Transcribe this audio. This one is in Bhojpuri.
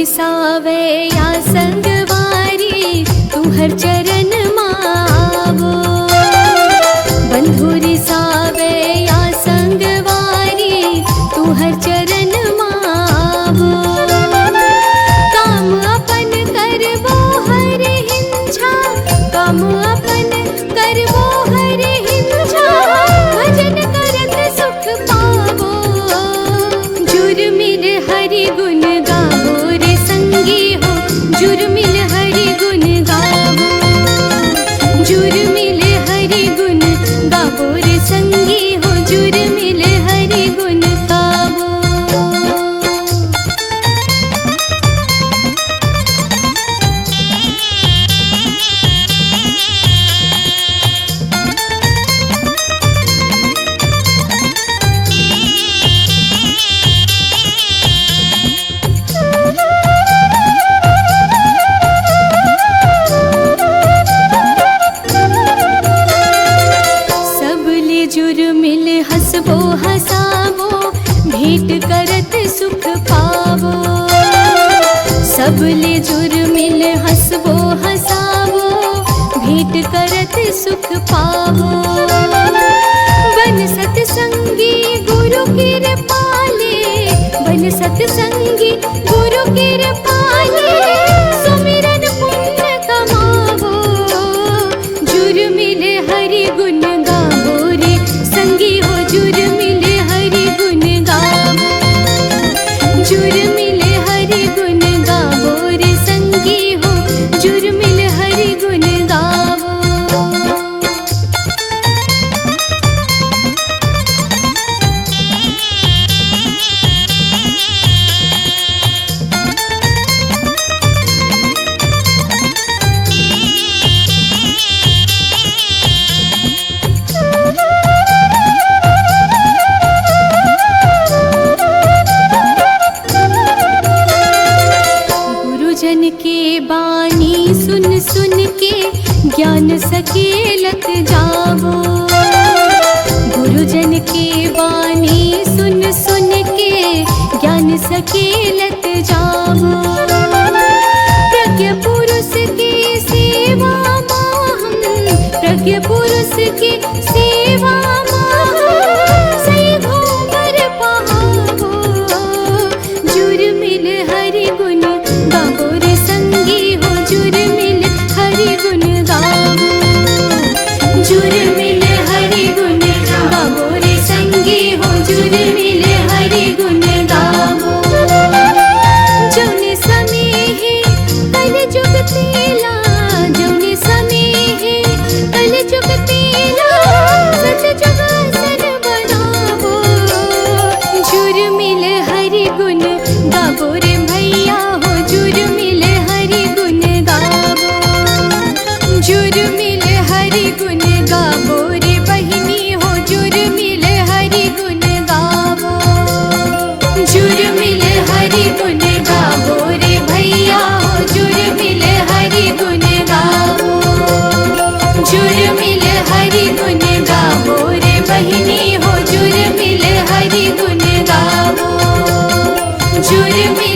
रिसावे या संगवारी तू हर चरण मावो। बंधु रिसावे या संगवारी तू हर चरण मावो। काम अपन करबो हर हिंसा, काम अपन करबो हर हिंसा। भजन करत सुख पावो। जुर्मिल हरि गुण गावो रे संगी हो, जुर्मिल हरि गुण गावो। जुर्मिल हरि गुण गावो रे संगी हो, जुर्मिल हरि गुण गावो। जुर्मिल हंसबो हंसावो, भेंट करत सुख पावो। सबले जुर्मिल हंसबो हंसावो, भेंट करत सुख पावो। बन सतसंगी गुरु कृपाले, बन सतसंगी गुरु कृपाले। सुमिरन पुण्य कमावो। जुर्मिल हरि गुण गावो रे संगी हो, जुर्मिल हरि गुण गावो। जुर्मिल हरि गुण गावो रे संगी हो, जुर्मिल हरि गुण गावो। गुरुजन के बानी सुन सुन के ज्ञान सकेलत जावो। गुरुजन के बानी सुन सुन के ज्ञान सकेलत जावो। प्रज्ञ पुरुष की सेवा माहम, प्रज्ञ पुरुष की सेवा माहम। सही घूमर पहावो। जुर्मिल हरि गुण गावो रे संगी हो, जुर्मिल हरि गुण गावो। जुर्मिल हरि गुण गावो रे संगी हो, जुर्मिल हरि गुण गावो। जौने समय है कल जुग तेला, जौने समय है कल जुग तेला। सत जुग सन बनावो। जुर्मिल हरि गुण गावो रे भैया हो, जुर्मिल हरि गुण गावो। जुर्मिल हरि गुण गावो रे बहिनी हो, जुर्मिल हरि गुण गावो। जुर्मिल हरि गुण गावो रे भैया हो, जुर्मिल हरि गुण गावो। जुर्मिल हरि गुण गावो रे बहिनी हो, जुर्मिल हरि गुण गावो। जुर्मिल